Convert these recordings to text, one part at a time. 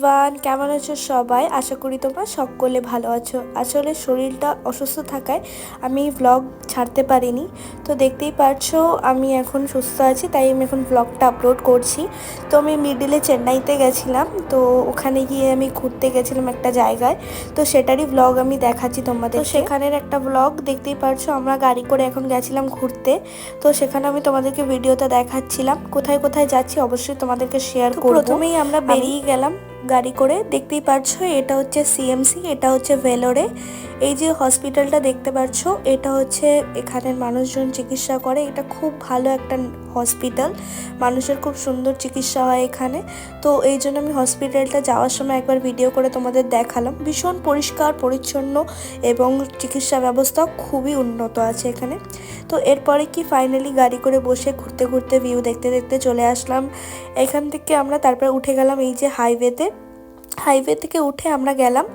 Everyone, কেমন আছো সবাই? আশা করি তোমরা সকলে ভালো আছো। আসলে শরীরটা অসুস্থ থাকায় আমি ব্লগ ছাড়তে পারিনি। তো দেখতেই পারছো আমি এখন সুস্থ আছি, তাই আমি এখন ব্লগটা আপলোড করছি। তো আমি মিডিলে চেন্নাইতে গেছিলাম, তো ওখানে গিয়ে আমি ঘুরতে গেছিলাম একটা জায়গায়। তো সেটারই ব্লগ আমি দেখাচ্ছি তোমাদের। তো সেখানের একটা ব্লগ দেখতেই পারছো, আমরা গাড়ি করে এখন গেছিলাম ঘুরতে। তো সেখানে আমি তোমাদেরকে ভিডিওতে দেখাচ্ছিলাম কোথায় কোথায় যাচ্ছি, অবশ্যই তোমাদেরকে শেয়ার করব। প্রথমেই আমরা বেরিয়ে গেলাম গাড়ি করে। দেখতেই পাচ্ছ এটা হচ্ছে সিএমসি, এটা হচ্ছে ভেলোরে। এই যে হসপিটালটা দেখতে পাচ্ছ, এটা হচ্ছে এখানের মানুষজন চিকিৎসা করে। এটা খুব ভালো একটা হসপিটাল, মানুষের খুব সুন্দর চিকিৎসা হয় এখানে। তো এই জন্য আমি হসপিটালটা যাওয়ার সময় একবার ভিডিও করে তোমাদের দেখালাম। ভীষণ পরিষ্কার পরিচ্ছন্ন এবং চিকিৎসা ব্যবস্থা খুবই উন্নত আছে এখানে। তো এরপরে কি ফাইনালি গাড়ি করে বসে ঘুরতে ঘুরতে ভিউ দেখতে দেখতে চলে আসলাম এখান থেকে। আমরা তারপরে উঠে গেলাম এই যে হাইওয়ে থেকে উঠে আমরা গেলাম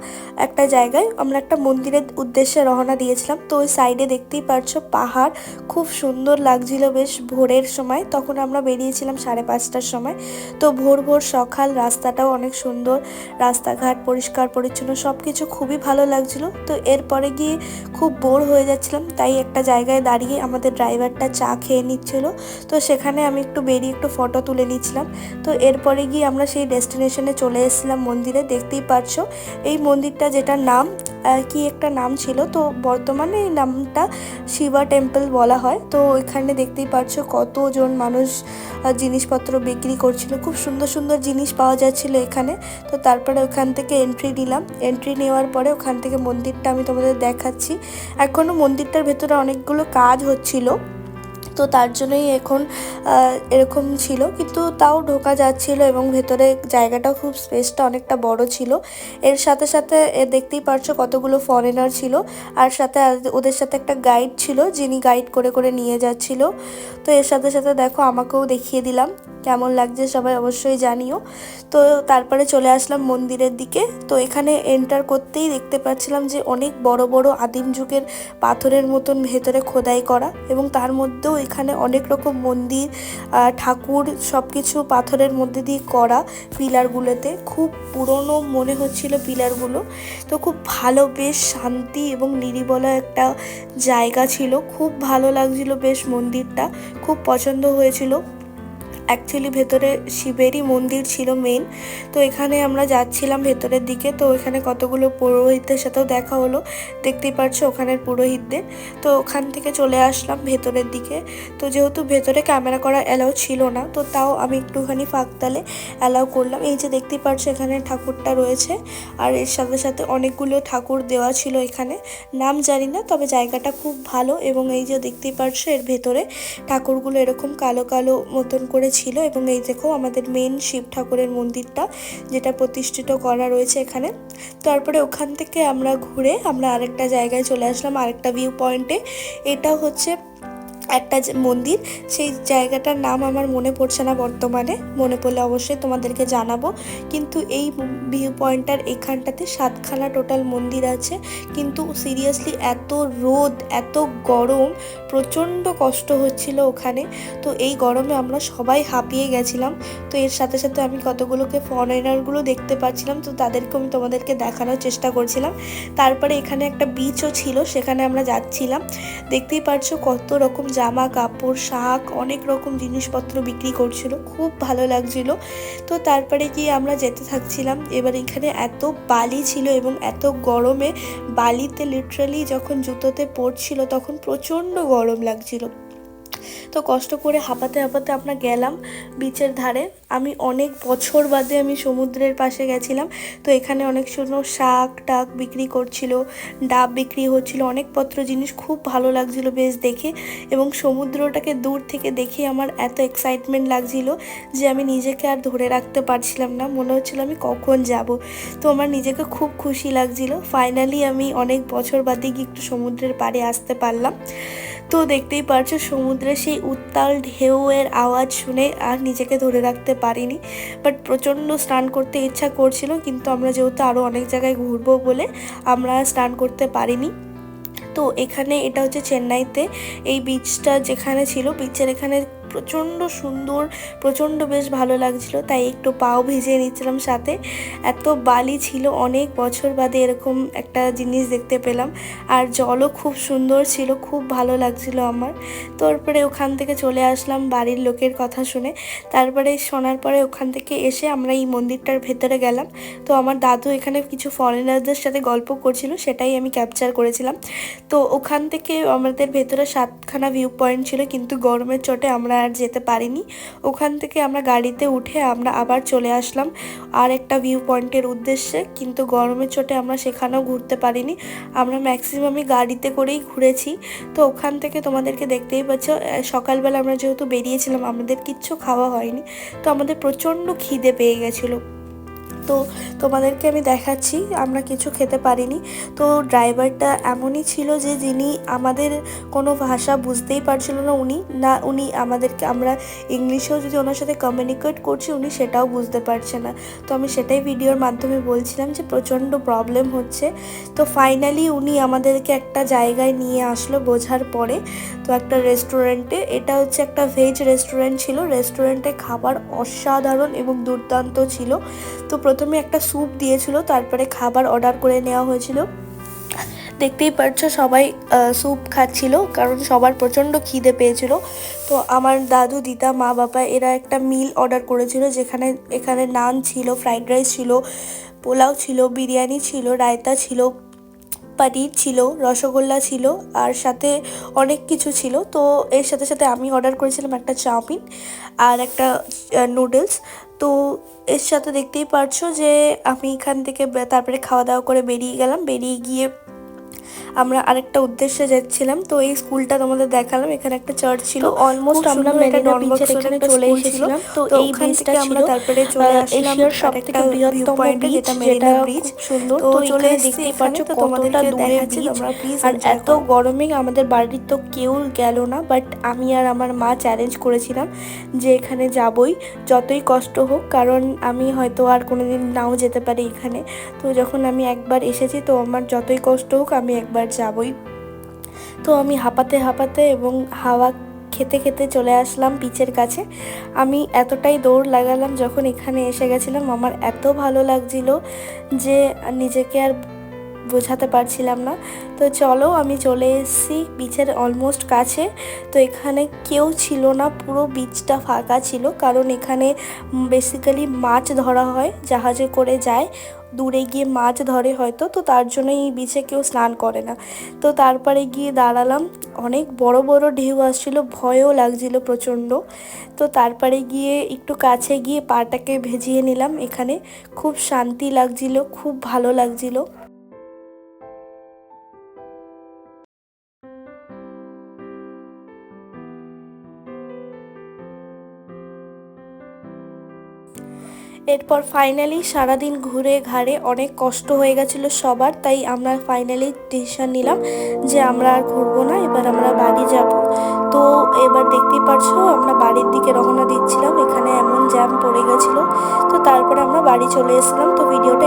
একটা জায়গায়। আমরা একটা মন্দিরের উদ্দেশ্যে রওনা দিয়েছিলাম। তো ওই সাইডে দেখতেই পারছো পাহাড়, খুব সুন্দর লাগছিল বেশ ভোরের সময়। তখন আমরা বেরিয়েছিলাম 5:30টার সময়। তো ভোর ভোর সকাল, রাস্তাটাও অনেক সুন্দর, রাস্তাঘাট পরিষ্কার পরিচ্ছন্ন, সব কিছু খুবই ভালো লাগছিল। তো এরপরে গিয়ে খুব বোর হয়ে যাচ্ছিলাম, তাই একটা জায়গায় দাঁড়িয়ে আমাদের ড্রাইভারটা চা খেয়ে নিচ্ছিল। তো সেখানে আমি একটু বেরিয়ে একটু ফটো তুলে নিচ্ছিলাম। তো এরপরে গিয়ে আমরা সেই ডেস্টিনেশনে চলে এসেছিলাম মন্দিরে। দেখতেই পারছো এই মন্দিরটা, যেটার নাম কি একটা নাম ছিল, তো বর্তমানে এই নামটা শিবা টেম্পল বলা হয়। তো এখানে দেখতেই পারছো কতজন মানুষ জিনিসপত্র বিক্রি করছিল, খুব সুন্দর সুন্দর জিনিস পাওয়া যাচ্ছিল এখানে। তো তারপরে ওখান থেকে এন্ট্রি নিলাম। এন্ট্রি নেওয়ার পরে ওখান থেকে মন্দিরটা আমি তোমাদের দেখাচ্ছি। এখনও মন্দিরটার ভেতরে অনেকগুলো কাজ হচ্ছিল, তো তার জন্যই এখন এরকম ছিল, কিন্তু তাও ঢোকা যাচ্ছিল এবং ভেতরে জায়গাটাও খুব স্পেসটা অনেকটা বড় ছিল। এর সাথে সাথে দেখতেই পারছো কতগুলো ফরেনার ছিল, আর সাথে ওদের সাথে একটা গাইড ছিল যিনি গাইড করে করে নিয়ে যাচ্ছিল। তো এর সাথে সাথে দেখো আমাকেও দেখিয়ে দিলাম, কেমন লাগছে সবাই অবশ্যই জানিও। তো তারপরে চলে আসলাম মন্দিরের দিকে। তো এখানে এন্টার করতেই দেখতে পাচ্ছিলাম যে অনেক বড় বড় আদিম যুগের পাথরের মতন ভেতরে খোদাই করা, এবং তার মধ্যেও এখানে অনেক রকম মন্দির, ঠাকুর, সব কিছু পাথরের মধ্যে দিয়ে করা। পিলারগুলোতে খুব পুরনো মনে হচ্ছিল পিলারগুলো। তো খুব ভালো, বেশ শান্তি এবং নিরিবিলি একটা জায়গা ছিল, খুব ভালো লাগছিল বেশ মন্দিরটা, খুব পছন্দ হয়েছিল। অ্যাকচুয়ালি ভেতরে শিবেরই মন্দির ছিল মেন। তো এখানে আমরা যাচ্ছিলাম ভেতরের দিকে। তো এখানে কতগুলো পুরোহিতদের সাথেও দেখা হলো, দেখতেই পাচ্ছ ওখানের পুরোহিতদের। তো ওখান থেকে চলে আসলাম ভেতরের দিকে। তো যেহেতু ভেতরে ক্যামেরা করা অ্যালাউ ছিল না, তো তাও আমি একটুখানি ফাঁকতালে অ্যালাউ করলাম। এই যে দেখতেই পাচ্ছ এখানে ঠাকুরটা রয়েছে, আর এর সাথে সাথে অনেকগুলো ঠাকুর দেওয়া ছিল এখানে, নাম জানি না, তবে জায়গাটা খুব ভালো। এবং এই যে দেখতেই পাচ্ছ এর ভেতরে ঠাকুরগুলো এরকম কালো কালো মতন করে ছিল। এবং এই দেখো আমাদের মেন শিব ঠাকুরের মন্দিরটা, যেটা প্রতিষ্ঠিত করা রয়েছে এখানে। তারপরে ওখান থেকে আমরা ঘুরে আমরা আরেকটা জায়গায় চলে আসলাম, আরেকটা ভিউ পয়েন্টে। এটা হচ্ছে একটা মন্দির, সেই জায়গাটার নাম আমার মনে পড়ছে না বর্তমানে, মনে পড়লে অবশ্যই তোমাদেরকে জানাবো। কিন্তু এই ভিউ পয়েন্টটার এখানটাতে 7খানা টোটাল মন্দির আছে। কিন্তু সিরিয়াসলি এত রোদ, এত গরম, প্রচণ্ড কষ্ট হচ্ছিল ওখানে। তো এই গরমে আমরা সবাই হাঁপিয়ে গেছিলাম। তো এর সাথে সাথে আমি কতগুলোকে ফরেনারগুলো দেখতে পাচ্ছিলাম, তো তাদেরকে আমি তোমাদেরকে দেখানোর চেষ্টা করছিলাম। তারপরে এখানে একটা বিচও ছিল, সেখানে আমরা যাচ্ছিলাম। দেখতেই পাচ্ছ কত রকম জামা কাপড়, শাক, অনেক রকম জিনিসপত্র বিক্রি করছিল, খুব ভালো লাগছিল। তো তারপরে গিয়ে আমরা যেতে থাকছিলাম। এবার এখানে এত বালি ছিল এবং এত গরমে বালিতে লিটারালি যখন জুতোতে পড়ছিল তখন প্রচণ্ড গরম লাগছিল। তো কষ্ট করে হাঁপাতে হাঁপাতে আমরা গেলাম বিচের ধারে। আমি অনেক বছর বাদে আমি সমুদ্রের পাশে গেছিলাম। তো এখানে অনেক সুন্দর শাক টাক বিক্রি করছিল, ডাব বিক্রি হচ্ছিল, অনেকপত্র জিনিস, খুব ভালো লাগছিল বেশ দেখে। এবং সমুদ্রটাকে দূর থেকে দেখে আমার এত এক্সাইটমেন্ট লাগছিল যে আমি নিজেকে আর ধরে রাখতে পারছিলাম না, মনে হচ্ছিল আমি কখন যাব। তো আমার নিজেকে খুব খুশি লাগছিল। ফাইনালি আমি অনেক বছর বাদে গিয়ে একটু সমুদ্রের পাড়ে আসতে পারলাম। তো দেখতেই পারছো সমুদ্রের সেই উত্তাল ঢেউয়ের আওয়াজ শুনে আর নিজেকে ধরে রাখতে পারিনি। বাট প্রচণ্ড স্নান করতে ইচ্ছা করছিল, কিন্তু আমরা যেহেতু আরও অনেক জায়গায় ঘুরবো বলে আমরা স্নান করতে পারিনি। তো এখানে এটা হচ্ছে চেন্নাইতে, এই বিচটা যেখানে ছিল, বিচের এখানে প্রচণ্ড সুন্দর, প্রচণ্ড বেশ ভালো লাগছিলো, তাই একটু পাও ভিজিয়ে নিচ্ছিলাম সাথে। এত বালি ছিল, অনেক বছর বাদে এরকম একটা জিনিস দেখতে পেলাম। আর জলও খুব সুন্দর ছিল, খুব ভালো লাগছিল আমার। তারপরে ওখান থেকে চলে আসলাম বাড়ির লোকের কথা শুনে। তারপরে শোনার পরে ওখান থেকে এসে আমরা এই মন্দিরটার ভেতরে গেলাম। তো আমার দাদু এখানে কিছু ফরেনারদের সাথে গল্প করছিল, সেটাই আমি ক্যাপচার করেছিলাম। তো ওখান থেকে আমাদের ভেতরে 7খানা ভিউ পয়েন্ট ছিল, কিন্তু গরমের চোটে আমরা আর যেতে পারিনি। ওখান থেকে আমরা গাড়িতে উঠে আমরা আবার চলে আসলাম আর একটা ভিউ পয়েন্টের উদ্দেশ্যে, কিন্তু গরমের চোটে আমরা সেখানেও ঘুরতে পারিনি। আমরা ম্যাক্সিমামই গাড়িতে করেই ঘুরেছি। তো ওখান থেকে তোমাদেরকে দেখতেই পাচ্ছ, সকালবেলা আমরা যেহেতু বেরিয়েছিলাম আমাদের কিচ্ছু খাওয়া হয়নি, তো আমাদের প্রচণ্ড খিদে পেয়ে গেছিলো। তো তোমাদেরকে আমি দেখাচ্ছি, আমরা কিছু খেতে পারিনি। তো ড্রাইভারটা এমনই ছিল যে যিনি আমাদের কোনো ভাষা বুঝতেই পারছিল না, উনি আমাদেরকে, আমরা ইংলিশেও যদি ওনার সাথে কমিউনিকেট করছি উনি সেটাও বুঝতে পারছে না। তো আমি সেটাই ভিডিওর মাধ্যমে বলছিলাম যে প্রচণ্ড প্রবলেম হচ্ছে। তো ফাইনালি উনি আমাদেরকে একটা জায়গায় নিয়ে আসলো বোঝার পরে, তো একটা রেস্টুরেন্টে। এটা হচ্ছে একটা ভেজ রেস্টুরেন্ট ছিল। রেস্টুরেন্টে খাবার অসাধারণ এবং দুর্দান্ত ছিল। তো প্রথমে একটা স্যুপ দিয়েছিল, তারপরে খাবার অর্ডার করে নেওয়া হয়েছিল। দেখতেই পাচ্ছ সবাই স্যুপ খাচ্ছিল, কারণ সবার প্রচণ্ড খিদে পেয়েছিল। তো আমার দাদু, দিদা, মা, বাবা এরা একটা মিল অর্ডার করেছিল, এখানে নান ছিল, ফ্রাইড রাইস ছিল, পোলাও ছিল, বিরিয়ানি ছিল, রায়তা ছিল, পনির ছিল, রসগোল্লা ছিল, আর সাথে অনেক কিছু ছিল। তো এর সাথে সাথে আমি অর্ডার করেছিলাম একটা চাউমিন আর একটা নুডলস। তো এর সাথে দেখতেই পারছো যে আমি এখান থেকে তারপরে খাওয়া দাওয়া করে বেরিয়ে গেলাম। বেরিয়ে গিয়ে আমরা আরেকটা উদ্দেশ্যে যাচ্ছিলাম। তো এই স্কুলটা তোমাদের দেখালাম, এখানে একটা চার্চ ছিল। অলমোস্ট আমরা মেরিনা বিচের এখানে চলে এসেছিলাম। তো এই ব্রিজটা ছিল, তারপরে চলে আসলাম সবথেকে বৃহত্তম ব্রিজ, যেটা মেরিনা ব্রিজ। সুন্দর। তো চলে দেখতেই পাচ্ছ কতটা দূরে ব্রিজ। আর এত গরমে আমাদের বাড়ির তো কেউ গেল না, বাট আমি আর আমার মা চ্যালেঞ্জ করেছিলাম যে এখানে যাবই, যতই কষ্ট হোক, কারণ আমি হয়তো আর কোনোদিন নাও যেতে পারি এখানে। তো যখন আমি একবার এসেছি, তো আমার যতই কষ্ট হোক আমি একবার যাবই। তো আমি হাঁপাতে হাঁপাতে এবং হাওয়া খেতে খেতে চলে আসলাম বিচের কাছে। আমি এতটাই দৌড় লাগালাম যখন এখানে এসে গেছিলাম, আমার এত ভালো লাগছিল যে নিজেকে আর বোঝাতে পারছিলাম না। তো চলো, আমি চলে এসেছি বিচের অলমোস্ট কাছে। তো এখানে কেউ ছিল না, পুরো বিচটা ফাঁকা ছিল, কারণ এখানে বেসিক্যালি মাছ ধরা হয়, জাহাজে করে যায়, দূরে গিয়ে মাছ ধরে হয়তো, তো তার জন্য এই বিচে কেউ স্নান করে না। তো তারপরে গিয়ে দাঁড়ালাম, অনেক বড় বড় ঢেউ আসছিল, ভয়ও লাগছিল প্রচণ্ড। তো তারপরে গিয়ে একটু কাছে গিয়ে পাটাকে ভেজিয়ে নিলাম এখানে, খুব শান্তি লাগছিল, খুব ভালো লাগছিল। এরপর ফাইনালি সারাদিন ঘুরে ঘাড়ে অনেক কষ্ট হয়ে গেছিলো সবার, তাই আমরা ফাইনালি ডিসিশন নিলাম যে আমরা আর ঘুরবো না, এবার আমরা বাড়ি যাব। তো এবার দেখতেই পারছো আমরা বাড়ির দিকে রওনা দিচ্ছিলাম, এখানে এমন জ্যাম পড়ে গেছিলো। তো তারপরে আমরা বাড়ি চলে এসেছিলাম। তো ভিডিওটা